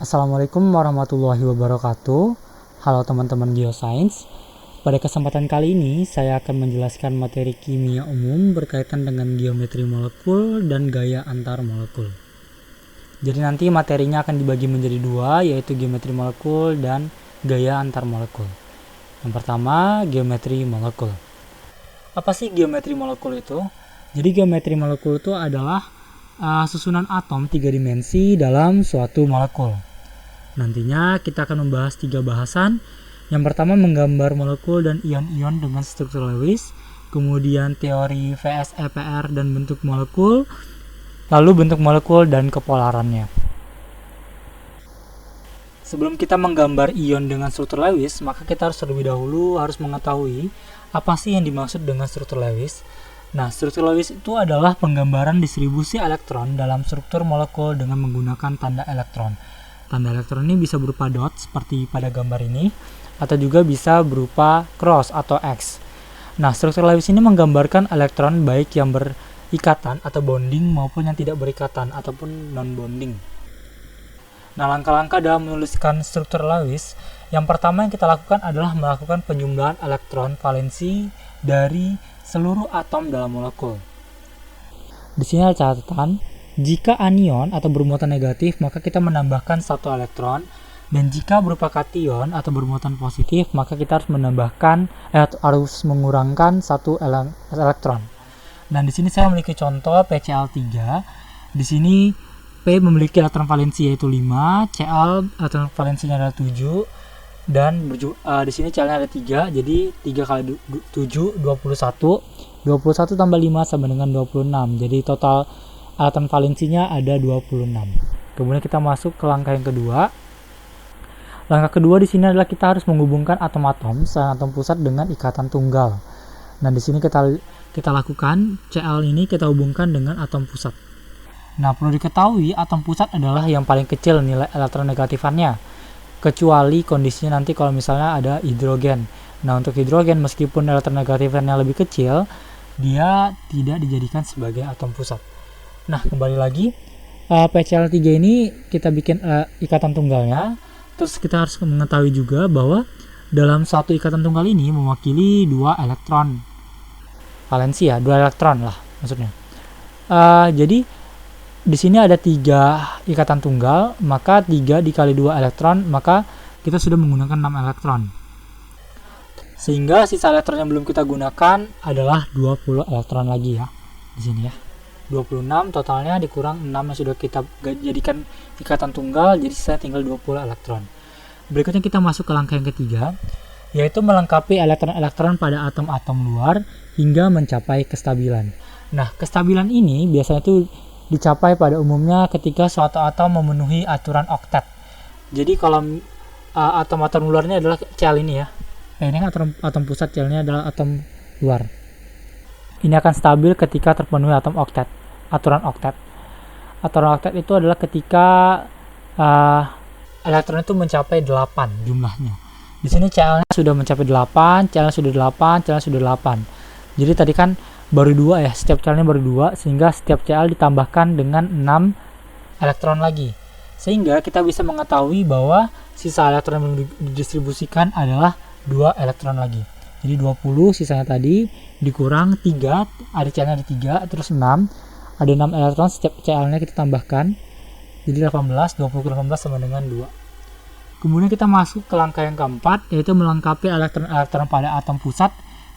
Assalamualaikum warahmatullahi wabarakatuh. Halo teman-teman geosains. Pada kesempatan kali ini saya akan menjelaskan materi kimia umum berkaitan dengan geometri molekul dan gaya antar molekul. Jadi nanti materinya akan dibagi menjadi dua, yaitu geometri molekul dan gaya antar molekul. Yang pertama, geometri molekul. Apa sih geometri molekul itu? Jadi geometri molekul itu adalah susunan atom 3 dimensi dalam suatu molekul. Nantinya kita akan membahas 3 bahasan. Yang pertama menggambar molekul dan ion-ion dengan struktur Lewis, kemudian teori VSEPR dan bentuk molekul, lalu bentuk molekul dan kepolarannya. Sebelum kita menggambar ion dengan struktur Lewis, maka kita harus terlebih dahulu mengetahui apa sih yang dimaksud dengan struktur Lewis. Nah, struktur Lewis itu adalah penggambaran distribusi elektron dalam struktur molekul dengan menggunakan tanda elektron. Tanda elektron ini bisa berupa dot seperti pada gambar ini, atau juga bisa berupa cross atau X. Nah, struktur Lewis ini menggambarkan elektron baik yang berikatan atau bonding maupun yang tidak berikatan ataupun non-bonding. Nah, langkah-langkah dalam menuliskan struktur Lewis, yang pertama yang kita lakukan adalah melakukan penjumlahan elektron valensi dari seluruh atom dalam molekul. Di sini ada catatan, jika anion atau bermuatan negatif, maka kita menambahkan 1 elektron, dan jika berupa kation atau bermuatan positif, maka kita harus mengurangkan 1 elektron. Dan di sini saya memiliki contoh PCl3. Di sini P memiliki elektron valensi yaitu 5, Cl elektron valensinya adalah 7, dan di sini Cl-nya ada 3, jadi 3 kali 7 21. 21 tambah 5 sama dengan 26. Jadi total elektron valensinya ada 26. Kemudian kita masuk ke langkah yang kedua. Langkah kedua di sini adalah kita harus menghubungkan atom-atom selain atom pusat dengan ikatan tunggal. Nah, di sini kita lakukan Cl ini kita hubungkan dengan atom pusat. Nah, perlu diketahui atom pusat adalah yang paling kecil nilai elektron negatifannya, kecuali kondisinya nanti kalau misalnya ada hidrogen. Nah, untuk hidrogen meskipun elektron negatifannya lebih kecil, dia tidak dijadikan sebagai atom pusat. Nah, kembali lagi, PCl3 ini kita bikin ikatan tunggalnya. Terus kita harus mengetahui juga bahwa dalam satu ikatan tunggal ini mewakili 2 elektron valensi, 2 elektron lah maksudnya. Jadi di sini ada 3 ikatan tunggal, maka 3 dikali 2 elektron, maka kita sudah menggunakan 6 elektron. Sehingga sisa elektron yang belum kita gunakan adalah 20 elektron lagi ya. Di sini ya. 26 totalnya dikurang 6 yang sudah kita jadikan ikatan tunggal, jadi sisa tinggal 20 elektron. Berikutnya kita masuk ke langkah yang ketiga, yaitu melengkapi elektron-elektron pada atom-atom luar hingga mencapai kestabilan. Nah, kestabilan ini biasanya itu dicapai pada umumnya ketika suatu atom memenuhi aturan oktet. Jadi kalau atom-atom luarnya adalah Cl ini ya. Ini atom pusat, Cl-nya adalah atom luar. Ini akan stabil ketika terpenuhi aturan oktet. Aturan oktet itu adalah ketika elektron itu mencapai 8 jumlahnya. Di sini Cl-nya sudah mencapai 8, Cl-nya sudah 8, Cl-nya sudah 8. Jadi tadi kan baru 2 ya, setiap Cl-nya baru 2, sehingga setiap Cl ditambahkan dengan 6 elektron lagi. Sehingga kita bisa mengetahui bahwa sisa elektron yang didistribusikan adalah 2 elektron lagi. Jadi 20 sisanya tadi dikurang 3, ada Cl-nya ada 3, terus 6. Ada 6 elektron, setiap Cl-nya kita tambahkan. Jadi 18, 20 ke 18 sama dengan 2. Kemudian kita masuk ke langkah yang keempat, yaitu melengkapi elektron-elektron pada atom pusat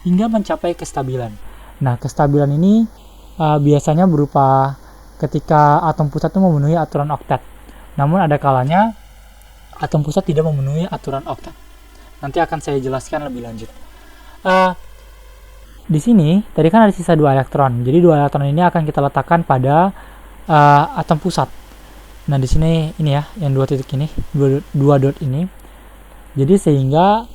hingga mencapai kestabilan. Nah, kestabilan ini biasanya berupa ketika atom pusat itu memenuhi aturan oktet. Namun ada kalanya atom pusat tidak memenuhi aturan oktet. Nanti akan saya jelaskan lebih lanjut. Di sini tadi kan ada sisa 2 elektron. Jadi 2 elektron ini akan kita letakkan pada atom pusat. Nah, di sini ini ya, yang 2 titik ini, 2 dot ini. Jadi sehingga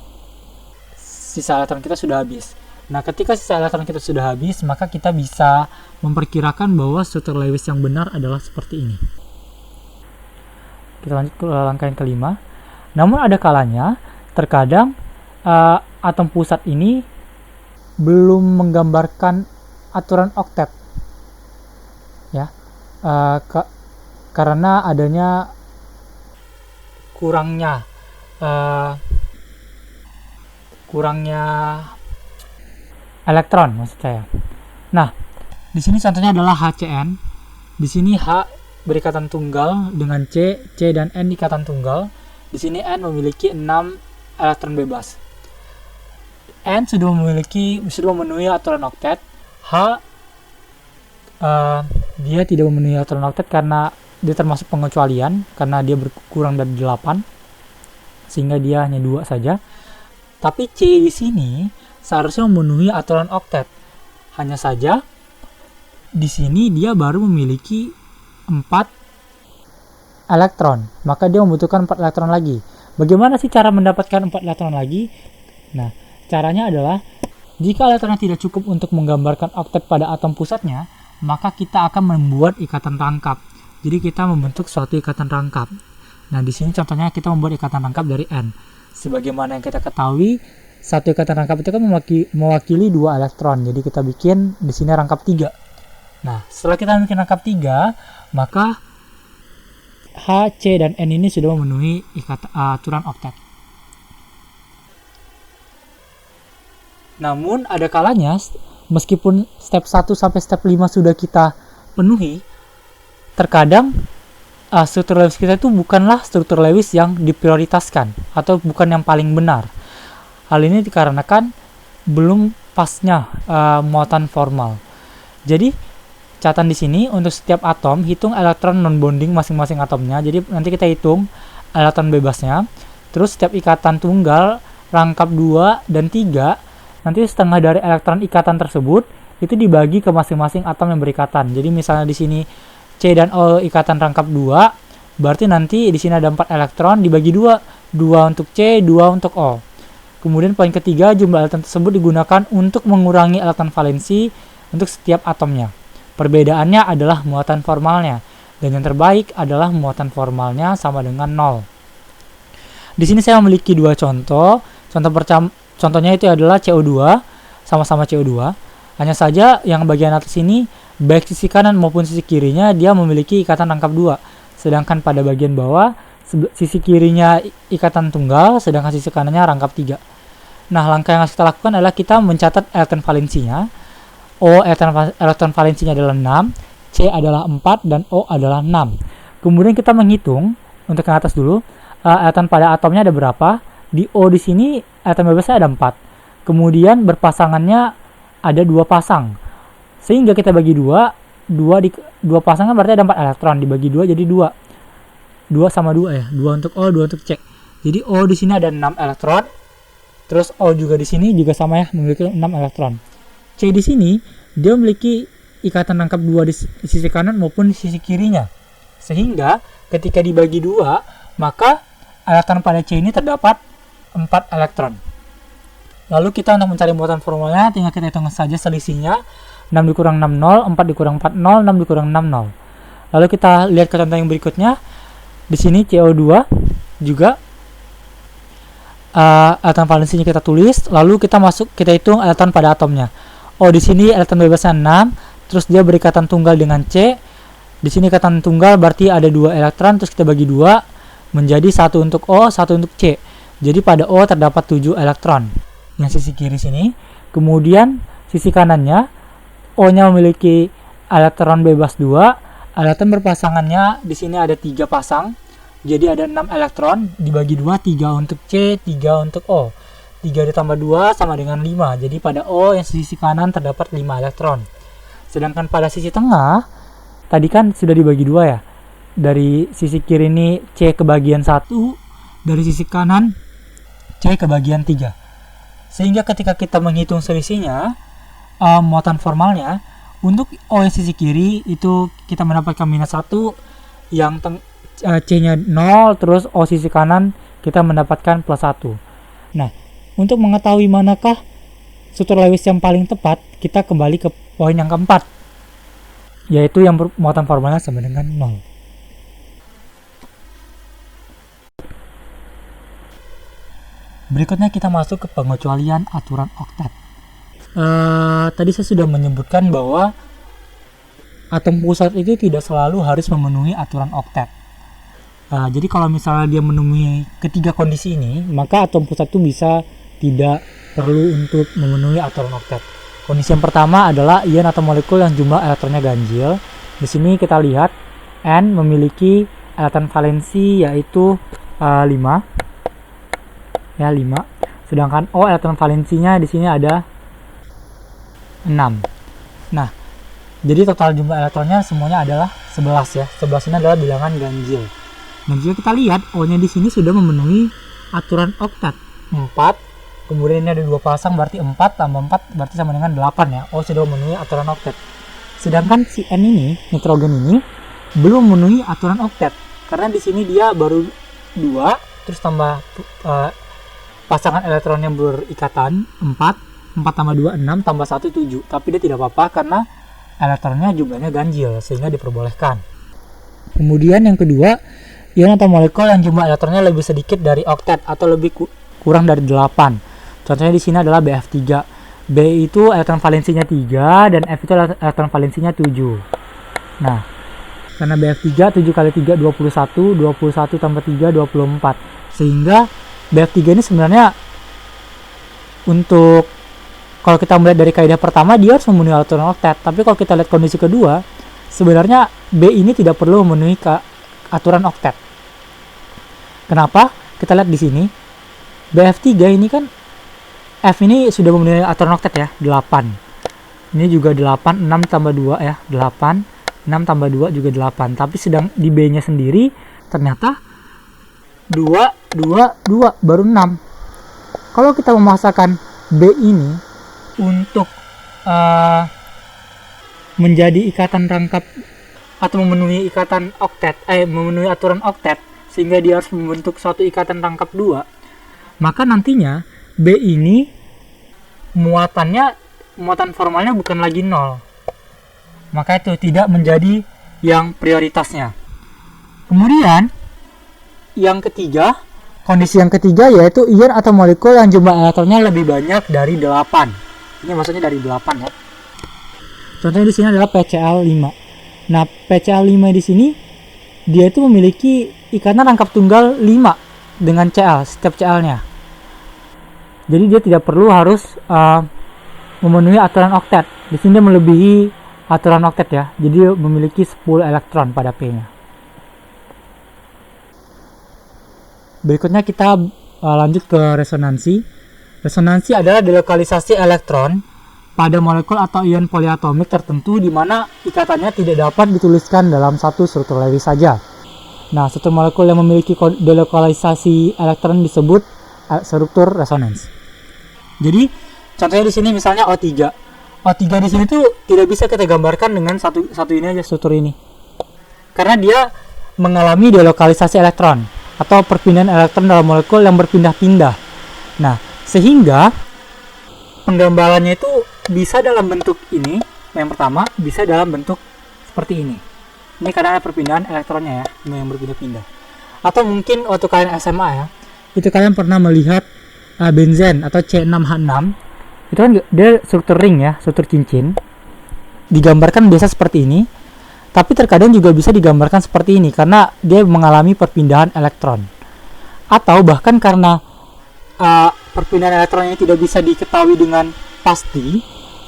sisa elektron kita sudah habis. Nah, ketika sisa elektron kita sudah habis, maka kita bisa memperkirakan bahwa struktur Lewis yang benar adalah seperti ini. Kita lanjut ke langkah yang kelima. Namun ada kalanya terkadang atom pusat ini belum menggambarkan aturan oktet ya, karena adanya kurangnya elektron maksud saya. Nah, di sini contohnya adalah HCN. Di sini H berikatan tunggal dengan C dan N ikatan tunggal. Di sini N memiliki 6 elektron bebas. N sudah memenuhi aturan oktet. H dia tidak memenuhi aturan oktet karena dia termasuk pengecualian karena dia berkurang dari 8 sehingga dia hanya 2 saja. Tapi C di sini seharusnya memenuhi aturan oktet. Hanya saja di sini dia baru memiliki 4 elektron, maka dia membutuhkan 4 elektron lagi. Bagaimana sih cara mendapatkan 4 elektron lagi? Nah, caranya adalah jika elektronnya tidak cukup untuk menggambarkan oktet pada atom pusatnya, maka kita akan membuat ikatan rangkap. Jadi kita membentuk suatu ikatan rangkap. Nah, di sini contohnya kita membuat ikatan rangkap dari N. Sebagaimana yang kita ketahui, satu ikatan rangkap itu kan mewakili 2 elektron. Jadi kita bikin di sini rangkap 3. Nah, setelah kita bikin rangkap 3, maka H, C, dan N ini sudah memenuhi aturan oktet. Namun, ada kalanya, meskipun step 1 sampai step 5 sudah kita penuhi, terkadang struktur Lewis kita itu bukanlah struktur Lewis yang diprioritaskan, atau bukan yang paling benar. Hal ini dikarenakan belum pasnya muatan formal. Jadi, catatan di sini untuk setiap atom hitung elektron non-bonding masing-masing atomnya. Jadi nanti kita hitung elektron bebasnya. Terus setiap ikatan tunggal rangkap 2 dan 3, nanti setengah dari elektron ikatan tersebut itu dibagi ke masing-masing atom yang berikatan. Jadi misalnya di sini C dan O ikatan rangkap 2, berarti nanti di sini ada 4 elektron dibagi 2. 2 untuk C, 2 untuk O. Kemudian poin ketiga, jumlah elektron tersebut digunakan untuk mengurangi elektron valensi untuk setiap atomnya. Perbedaannya adalah muatan formalnya, dan yang terbaik adalah muatan formalnya sama dengan 0. Di sini saya memiliki 2 contoh. Contohnya itu adalah CO2, sama-sama CO2. Hanya saja yang bagian atas ini, baik sisi kanan maupun sisi kirinya, dia memiliki ikatan rangkap 2. Sedangkan pada bagian bawah, sisi kirinya ikatan tunggal, sedangkan sisi kanannya rangkap 3. Nah, langkah yang harus kita lakukan adalah kita mencatat elektron valensinya. O elektron valensinya adalah 6, C adalah 4, dan O adalah 6. Kemudian kita menghitung, untuk yang atas dulu, elektron pada atomnya ada berapa. Di O di sini, elektron bebasnya ada 4. Kemudian berpasangannya ada 2 pasang. Sehingga kita bagi 2 pasangan berarti ada 4 elektron. Dibagi 2 jadi 2. 2 sama 2 ya, 2 untuk O, 2 untuk C. Jadi O di sini ada 6 elektron. Terus O juga di sini juga sama ya, memiliki 6 elektron. C di sini dia memiliki ikatan rangkap 2 di sisi kanan maupun di sisi kirinya. Sehingga ketika dibagi 2, maka elektron pada C ini terdapat 4 elektron. Lalu kita untuk mencari muatan formalnya tinggal kita hitung saja selisihnya. 6 dikurang 6 0, 4 dikurang 4 0, 6 dikurang 6 0. Lalu kita lihat ke contoh yang berikutnya. Di sini CO2 juga elektron valensinya kita tulis, lalu kita hitung elektron pada atomnya. Oh, di sini elektron bebasnya 6, terus dia berikatan tunggal dengan C. Di sini ikatan tunggal berarti ada 2 elektron, terus kita bagi 2 menjadi 1 untuk O, 1 untuk C. Jadi pada O terdapat 7 elektron. Yang sisi kiri sini. Kemudian sisi kanannya O-nya memiliki elektron bebas 2, elektron berpasangannya di sini ada 3 pasang. Jadi ada 6 elektron dibagi 2, 3 untuk C, 3 untuk O. 3 ditambah 2 sama dengan 5. Jadi pada O yang sisi kanan terdapat 5 elektron. Sedangkan pada sisi tengah, tadi kan sudah dibagi 2 ya. Dari sisi kiri ini C ke bagian 1, dari sisi kanan C ke bagian 3. Sehingga ketika kita menghitung selisihnya, muatan formalnya, untuk O yang sisi kiri itu kita mendapatkan minus 1, yang C-nya 0, terus O sisi kanan kita mendapatkan plus 1. Nah, untuk mengetahui manakah struktur Lewis yang paling tepat, kita kembali ke poin yang keempat, yaitu yang muatan formalnya sama dengan 0. Berikutnya kita masuk ke pengecualian aturan oktet. Tadi saya sudah menyebutkan bahwa atom pusat itu tidak selalu harus memenuhi aturan oktet. Jadi kalau misalnya dia memenuhi ketiga kondisi ini, maka atom pusat itu bisa tidak perlu untuk memenuhi aturan oktet. Kondisi yang pertama adalah ion atau molekul yang jumlah elektronnya ganjil. Di sini kita lihat N memiliki elektron valensi yaitu 5. Ya, 5. Sedangkan O elektron valensinya di sini ada 6. Nah, jadi total jumlah elektronnya semuanya adalah 11 ya. 11 ini adalah bilangan ganjil. Dan jika kita lihat O-nya di sini sudah memenuhi aturan oktet 4. Kemudian ini ada 2 pasang, berarti 4 tambah 4 berarti sama dengan 8 ya. O sudah memenuhi aturan oktet. Sedangkan si N ini, nitrogen ini belum memenuhi aturan oktet. Karena di sini dia baru 2 terus tambah pasangan elektron yang berikatan 4 tambah 2 6 tambah 1 7. Tapi dia tidak apa-apa karena elektronnya jumlahnya ganjil sehingga diperbolehkan. Kemudian yang kedua, ion atau molekul yang jumlah elektronnya lebih sedikit dari oktet atau lebih kurang dari 8. Contohnya di sini adalah BF3. B itu elektron valensinya 3 dan F itu elektron valensinya 7. Nah, karena BF3 7 kali 3 21, 21 tambah 3 24. Sehingga BF3 ini sebenarnya untuk kalau kita melihat dari kaidah pertama dia harus memenuhi aturan oktet, tapi kalau kita lihat kondisi kedua sebenarnya B ini tidak perlu memenuhi aturan oktet. Kenapa? Kita lihat di sini BF3 ini kan F ini sudah memenuhi aturan oktet ya, 8. Ini juga 8, 6 tambah 2 ya, 8. 6 tambah 2 juga 8. Tapi sedang di B-nya sendiri ternyata 2, 2, 2 baru 6. Kalau kita memaksakan B ini untuk menjadi ikatan rangkap atau memenuhi ikatan oktet, memenuhi aturan oktet sehingga dia harus membentuk suatu ikatan rangkap 2, maka nantinya B ini muatan formalnya bukan lagi 0. Maka itu tidak menjadi yang prioritasnya. Kemudian yang ketiga, kondisi yang ketiga yaitu ion atau molekul yang jumlah elektronnya lebih banyak dari 8. Ini maksudnya dari 8 ya. Contohnya di sini adalah PCl5. Nah, PCl5 di sini dia itu memiliki ikatan rangkap tunggal 5 dengan Cl, setiap Cl-nya. Jadi dia tidak perlu harus memenuhi aturan oktet. Di sini dia melebihi aturan oktet ya. Jadi dia memiliki 10 elektron pada P-nya. Berikutnya kita lanjut ke resonansi. Resonansi adalah delokalisasi elektron pada molekul atau ion poliatomik tertentu di mana ikatannya tidak dapat dituliskan dalam satu struktur Lewis saja. Nah, struktur molekul yang memiliki delokalisasi elektron disebut struktur resonans. Jadi, contohnya di sini misalnya O3. O3 di sini tuh tidak bisa kita gambarkan dengan satu ini aja, struktur ini. Karena dia mengalami delokalisasi elektron atau perpindahan elektron dalam molekul yang berpindah-pindah. Nah, sehingga penggambarannya itu bisa dalam bentuk ini, yang pertama, bisa dalam bentuk seperti ini. Ini karena perpindahan elektronnya ya, yang berpindah-pindah. Atau mungkin waktu kalian SMA ya, itu kalian pernah melihat benzen atau C6H6. Itu kan dia struktur ring ya, struktur cincin. Digambarkan biasa seperti ini. Tapi terkadang juga bisa digambarkan seperti ini karena dia mengalami perpindahan elektron. Atau bahkan karena perpindahan elektron ini tidak bisa diketahui dengan pasti,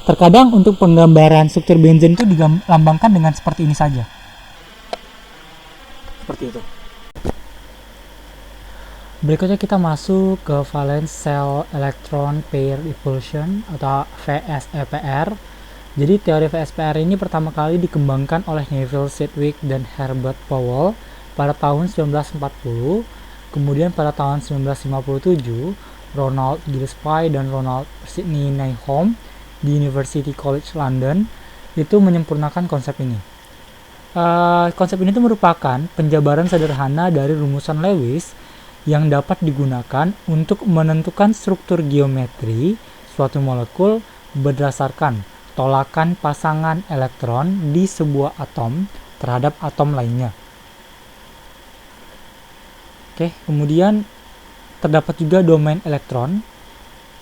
terkadang untuk penggambaran struktur benzen itu dilambangkan dengan seperti ini saja. Seperti itu. Berikutnya kita masuk ke valence shell electron pair repulsion atau VSEPR. Jadi teori VSPR ini pertama kali dikembangkan oleh Neville Sedgwick dan Herbert Powell pada tahun 1940. Kemudian pada tahun 1957, Ronald Gillespie dan Ronald Sidney Nyholm di University College London itu menyempurnakan konsep ini. Konsep ini itu merupakan penjabaran sederhana dari rumusan Lewis yang dapat digunakan untuk menentukan struktur geometri suatu molekul berdasarkan tolakan pasangan elektron di sebuah atom terhadap atom lainnya. Oke, kemudian terdapat juga domain elektron.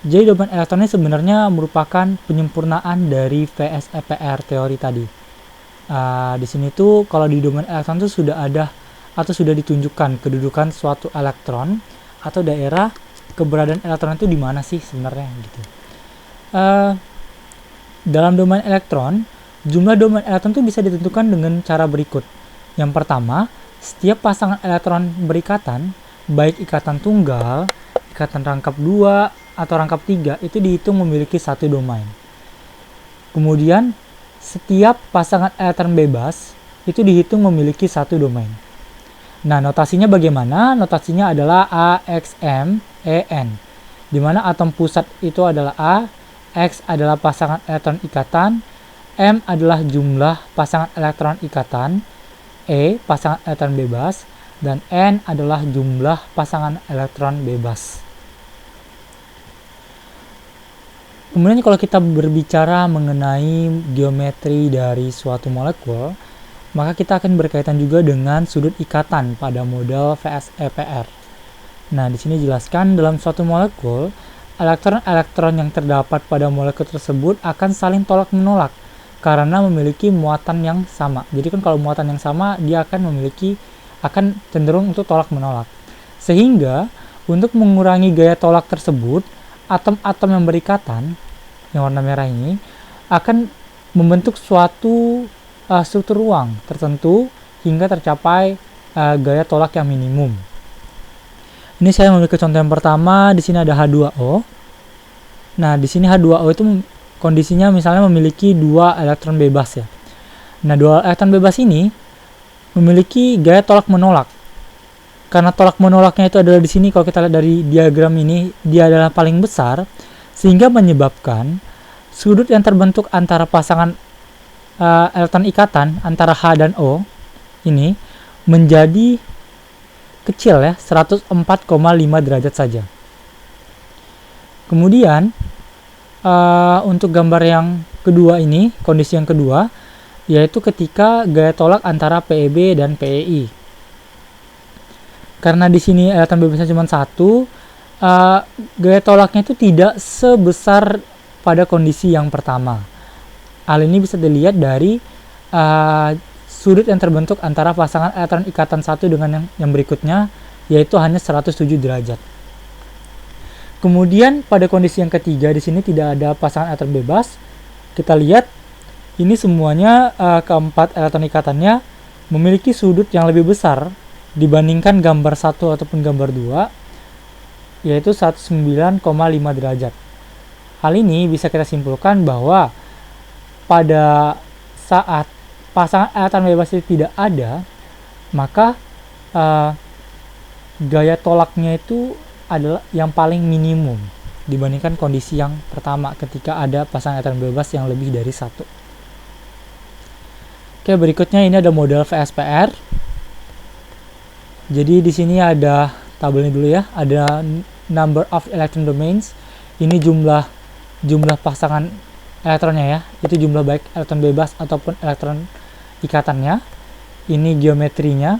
Jadi domain elektron ini sebenarnya merupakan penyempurnaan dari VSEPR teori tadi. Di sini tuh kalau di domain elektron tuh sudah ada atau sudah ditunjukkan kedudukan suatu elektron atau daerah keberadaan elektron itu di mana sih sebenarnya gitu. Dalam domain elektron, jumlah domain elektron itu bisa ditentukan dengan cara berikut. Yang pertama, setiap pasangan elektron berikatan, baik ikatan tunggal, ikatan rangkap 2 atau rangkap 3, itu dihitung memiliki satu domain. Kemudian, setiap pasangan elektron bebas itu dihitung memiliki satu domain. Nah, notasinya bagaimana? Notasinya adalah AXM-EN, di mana atom pusat itu adalah A, X adalah pasangan elektron ikatan, M adalah jumlah pasangan elektron ikatan, E pasangan elektron bebas, dan N adalah jumlah pasangan elektron bebas. Kemudian kalau kita berbicara mengenai geometri dari suatu molekul, maka kita akan berkaitan juga dengan sudut ikatan pada model VSEPR. Nah, di sini jelaskan dalam suatu molekul, elektron-elektron yang terdapat pada molekul tersebut akan saling tolak-menolak karena memiliki muatan yang sama. Jadi kan kalau muatan yang sama, dia akan cenderung untuk tolak-menolak. Sehingga untuk mengurangi gaya tolak tersebut, atom-atom yang berikatan, yang warna merah ini, akan membentuk suatu struktur ruang tertentu hingga tercapai gaya tolak yang minimum. Ini saya memiliki contoh yang pertama. Di sini ada H2O. Nah, di sini H2O itu kondisinya misalnya memiliki 2 elektron bebas ya. Nah, 2 elektron bebas ini memiliki gaya tolak menolak. Karena tolak menolaknya itu adalah di sini, kalau kita lihat dari diagram ini, dia adalah paling besar, sehingga menyebabkan sudut yang terbentuk antara pasangan elektron ikatan antara H dan O ini menjadi kecil ya, 104,5 derajat saja. Kemudian untuk gambar yang kedua ini, kondisi yang kedua, yaitu ketika gaya tolak antara PeB dan PeI. Karena di sini elektron bebasnya cuma 1, gaya tolaknya itu tidak sebesar pada kondisi yang pertama. Hal ini bisa dilihat dari sudut yang terbentuk antara pasangan elektron ikatan 1 dengan yang berikutnya, yaitu hanya 107 derajat. Kemudian pada kondisi yang ketiga, di sini tidak ada pasangan elektron bebas. Kita lihat ini semuanya keempat elektron ikatannya memiliki sudut yang lebih besar dibandingkan gambar 1 ataupun gambar 2, yaitu 109,5 derajat. Hal ini bisa kita simpulkan bahwa pada saat pasangan elektron bebas itu tidak ada, maka gaya tolaknya itu adalah yang paling minimum dibandingkan kondisi yang pertama ketika ada pasangan elektron bebas yang lebih dari 1. Oke, berikutnya ini ada model VSPR. Jadi di sini ada tabelnya dulu ya, ada number of electron domains. Ini jumlah pasangan elektronnya ya, itu jumlah baik elektron bebas ataupun elektron ikatannya. Ini geometrinya,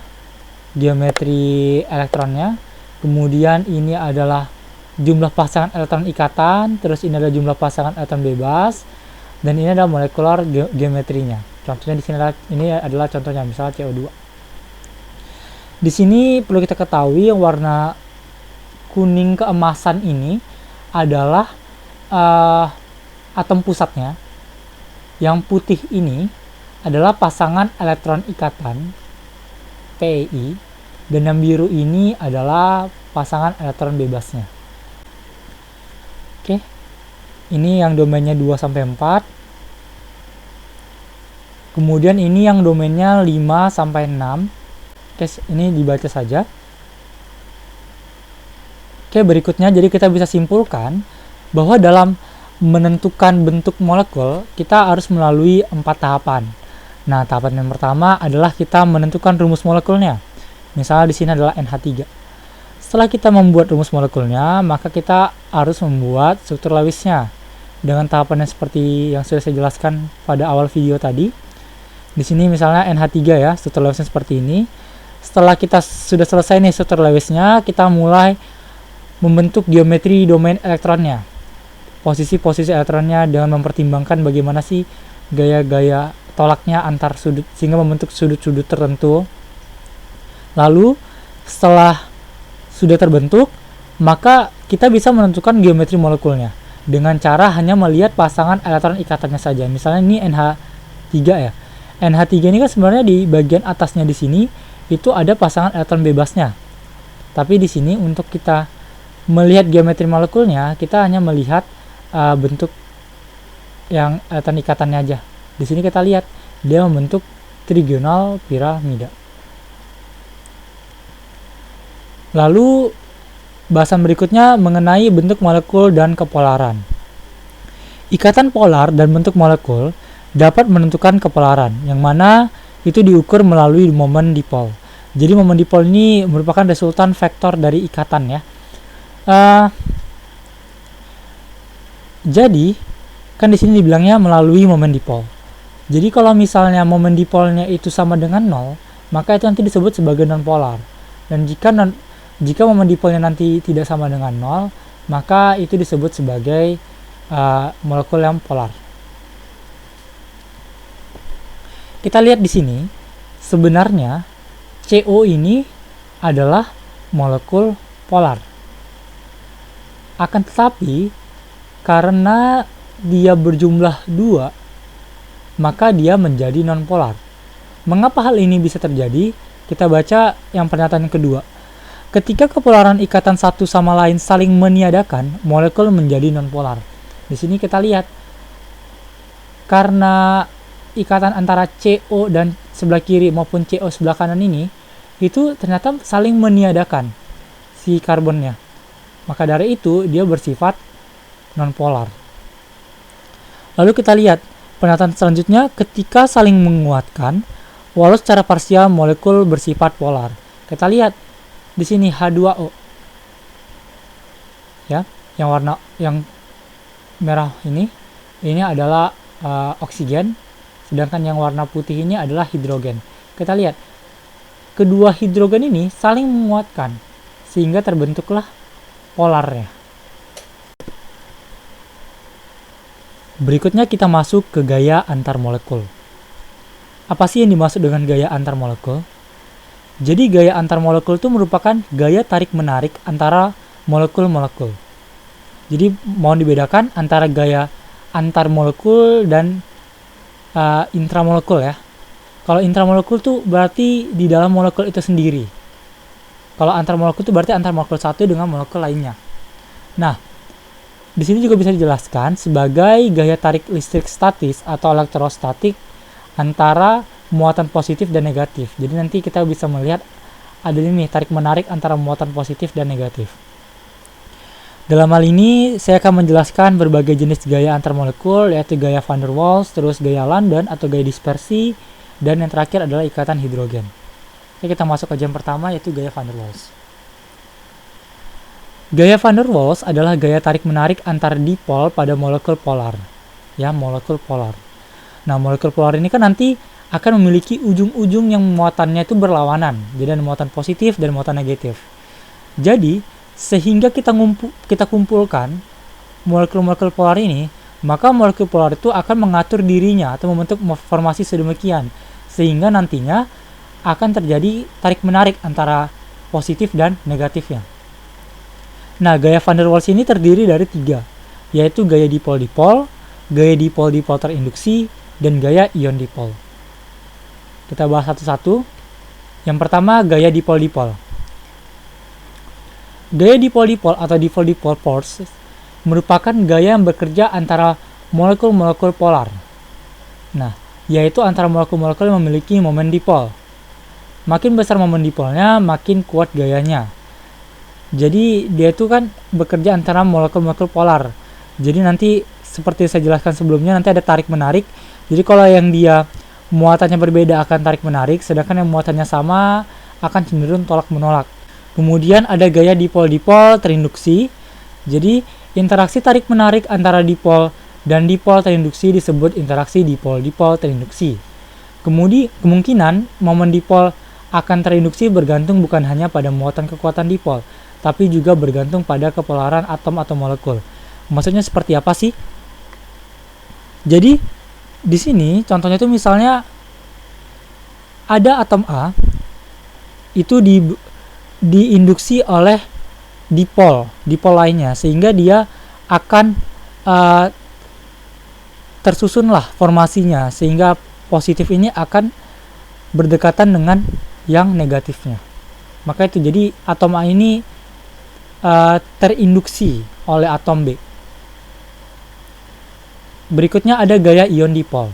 geometri elektronnya. Kemudian ini adalah jumlah pasangan elektron ikatan, terus ini adalah jumlah pasangan elektron bebas, dan ini adalah molekular geometrinya. Contohnya di sini adalah contohnya misalnya CO2. Di sini perlu kita ketahui yang warna kuning keemasan ini adalah atom pusatnya. Yang putih ini adalah pasangan elektron ikatan PeI, dan yang biru ini adalah pasangan elektron bebasnya. Oke. Ini yang domainnya 2 sampai 4. Kemudian ini yang domainnya 5 sampai 6. Oke, ini dibaca saja. Oke, berikutnya jadi kita bisa simpulkan bahwa dalam menentukan bentuk molekul, kita harus melalui 4 tahapan. Nah, tahapan yang pertama adalah kita menentukan rumus molekulnya. Misalnya di sini adalah NH3. Setelah kita membuat rumus molekulnya, maka kita harus membuat struktur Lewisnya dengan tahapan yang seperti yang sudah saya jelaskan pada awal video tadi. Di sini misalnya NH3 ya, struktur Lewisnya seperti ini. Setelah kita sudah selesai nih struktur Lewisnya, kita mulai membentuk geometri domain elektronnya. Posisi-posisi elektronnya dengan mempertimbangkan bagaimana sih gaya-gaya tolaknya antar sudut, sehingga membentuk sudut-sudut tertentu. Lalu setelah sudah terbentuk, maka kita bisa menentukan geometri molekulnya dengan cara hanya melihat pasangan elektron ikatannya saja. Misalnya ini NH3 ya. NH3 ini kan sebenarnya di bagian atasnya di sini itu ada pasangan elektron bebasnya. Tapi di sini untuk kita melihat geometri molekulnya, kita hanya melihat bentuk yang elektron ikatannya aja. Di sini kita lihat dia membentuk trigonal piramida. Lalu bahasan berikutnya mengenai bentuk molekul dan kepolaran. Ikatan polar dan bentuk molekul dapat menentukan kepolaran, yang mana itu diukur melalui momen dipol. Jadi momen dipol ini merupakan resultan vektor dari ikatan ya. Jadi kan di sini dibilangnya melalui momen dipol. Jadi kalau misalnya momen dipolnya itu sama dengan 0, maka itu nanti disebut sebagai nonpolar. Dan jika momen dipolnya nanti tidak sama dengan 0, maka itu disebut sebagai molekul yang polar. Kita lihat di sini, sebenarnya CO ini adalah molekul polar. Akan tetapi, karena dia berjumlah 2, maka dia menjadi nonpolar. Mengapa hal ini bisa terjadi? Kita baca yang pernyataan kedua. Ketika kepolaran ikatan satu sama lain saling meniadakan, molekul menjadi nonpolar. Di sini kita lihat, karena ikatan antara CO dan sebelah kiri maupun CO sebelah kanan ini, itu ternyata saling meniadakan si karbonnya. Maka dari itu, dia bersifat nonpolar. Lalu kita lihat, pernyataan selanjutnya, ketika saling menguatkan, walau secara parsial molekul bersifat polar. Kita lihat, di sini H2O. Ya, yang merah ini adalah oksigen, sedangkan yang warna putih ini adalah hidrogen. Kita lihat, kedua hidrogen ini saling menguatkan sehingga terbentuklah polarnya. Berikutnya kita masuk ke gaya antar molekul. Apa sih yang dimaksud dengan gaya antar molekul? Jadi gaya antar molekul itu merupakan gaya tarik-menarik antara molekul-molekul. Jadi mohon dibedakan antara gaya antar molekul dan intramolekul ya. Kalau intramolekul tuh berarti di dalam molekul itu sendiri. Kalau antar molekul itu berarti antar molekul satu dengan molekul lainnya. Nah, di sini juga bisa dijelaskan sebagai gaya tarik listrik statis atau elektrostatik antara muatan positif dan negatif. Jadi nanti kita bisa melihat ada ini tarik menarik antara muatan positif dan negatif. Dalam hal ini saya akan menjelaskan berbagai jenis gaya antar molekul, yaitu gaya van der Waals, terus gaya London atau gaya dispersi, dan yang terakhir adalah ikatan hidrogen. Oke, kita masuk ke yang pertama, yaitu gaya van der Waals. Gaya van der Waals adalah gaya tarik menarik antar dipol pada molekul polar. Ya, molekul polar. Nah, molekul polar ini kan nanti akan memiliki ujung-ujung yang muatannya itu berlawanan. Jadi ada muatan positif dan muatan negatif. Jadi sehingga kita kumpulkan molekul-molekul polar ini, maka molekul polar itu akan mengatur dirinya atau membentuk formasi sedemikian sehingga nantinya akan terjadi tarik-menarik antara positif dan negatifnya. Nah, gaya van der Waals ini terdiri dari 3, yaitu gaya dipol-dipol, gaya dipol-dipol terinduksi, dan gaya ion-dipol. Kita bahas satu-satu. Yang pertama, gaya dipol-dipol. Gaya dipol-dipol atau dipol-dipol force merupakan gaya yang bekerja antara molekul-molekul polar. Nah, yaitu antara molekul-molekul yang memiliki momen dipol. Makin besar momen dipolnya, makin kuat gayanya. Jadi dia itu kan bekerja antara molekul-molekul polar. Jadi nanti seperti saya jelaskan sebelumnya, nanti ada tarik-menarik. Jadi kalau yang dia muatannya berbeda akan tarik-menarik, sedangkan yang muatannya sama akan cenderung tolak-menolak. Kemudian ada gaya dipol-dipol terinduksi. Jadi interaksi tarik-menarik antara dipol dan dipol terinduksi disebut interaksi dipol-dipol terinduksi. Kemudian kemungkinan momen dipol akan terinduksi bergantung bukan hanya pada muatan kekuatan dipol, tapi juga bergantung pada kepolaran atom atau molekul. Maksudnya seperti apa sih? Jadi di sini contohnya itu misalnya ada atom A itu diinduksi oleh dipol lainnya, sehingga dia akan tersusunlah formasinya, sehingga positif ini akan berdekatan dengan yang negatifnya. Maka itu jadi atom A ini terinduksi oleh atom B. Berikutnya ada gaya ion dipol.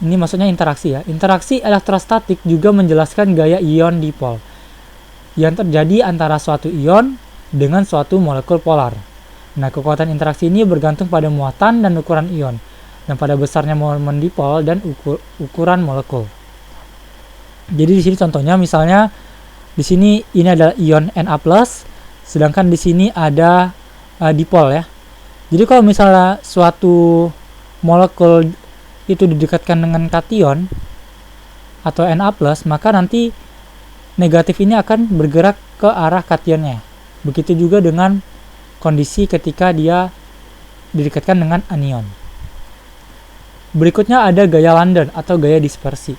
Ini maksudnya interaksi ya. Interaksi elektrostatik juga menjelaskan gaya ion dipol yang terjadi antara suatu ion dengan suatu molekul polar. Nah, kekuatan interaksi ini bergantung pada muatan dan ukuran ion, dan pada besarnya momen dipol dan ukuran molekul. Jadi di sini contohnya, misalnya di sini ini adalah ion Na+, sedangkan di sini ada dipol ya. Jadi kalau misalnya suatu molekul itu didekatkan dengan kation atau Na+, maka nanti negatif ini akan bergerak ke arah kationnya. Begitu juga dengan kondisi ketika dia didekatkan dengan anion. Berikutnya ada gaya London atau gaya dispersi.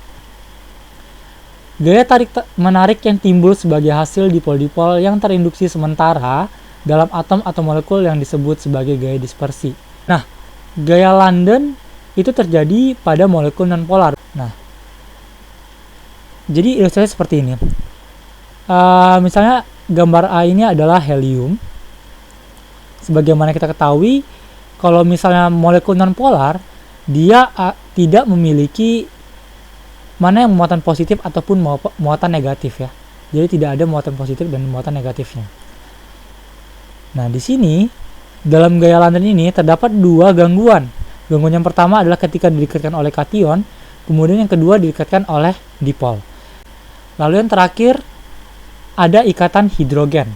Gaya tarik-menarik yang timbul sebagai hasil dipol-dipol yang terinduksi sementara dalam atom atau molekul yang disebut sebagai gaya dispersi. Nah, gaya London itu terjadi pada molekul nonpolar. Nah, jadi ilustrasi seperti ini. Misalnya gambar A ini adalah helium. Sebagaimana kita ketahui, kalau misalnya molekul nonpolar, dia tidak memiliki mana yang muatan positif ataupun muatan negatif ya. Jadi tidak ada muatan positif dan muatan negatifnya. Nah, di sini dalam gaya London ini terdapat dua gangguan. Gangguan yang pertama adalah ketika didekatkan oleh kation, kemudian yang kedua didekatkan oleh dipol. Lalu yang terakhir ada ikatan hidrogen.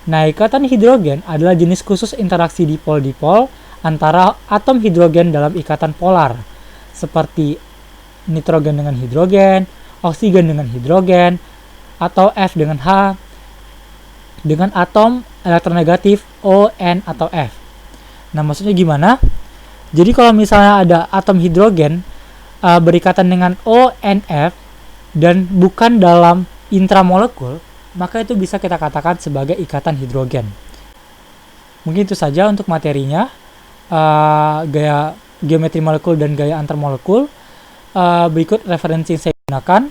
Nah, ikatan hidrogen adalah jenis khusus interaksi dipol-dipol antara atom hidrogen dalam ikatan polar, seperti nitrogen dengan hidrogen, oksigen dengan hidrogen, atau F dengan H, dengan atom elektronegatif O, N, atau F. Nah, maksudnya gimana? Jadi kalau misalnya ada atom hidrogen berikatan dengan O, N, F, dan bukan dalam intramolekul, maka itu bisa kita katakan sebagai ikatan hidrogen. Mungkin itu saja untuk materinya, gaya geometri molekul dan gaya antar molekul. Berikut referensi yang saya gunakan.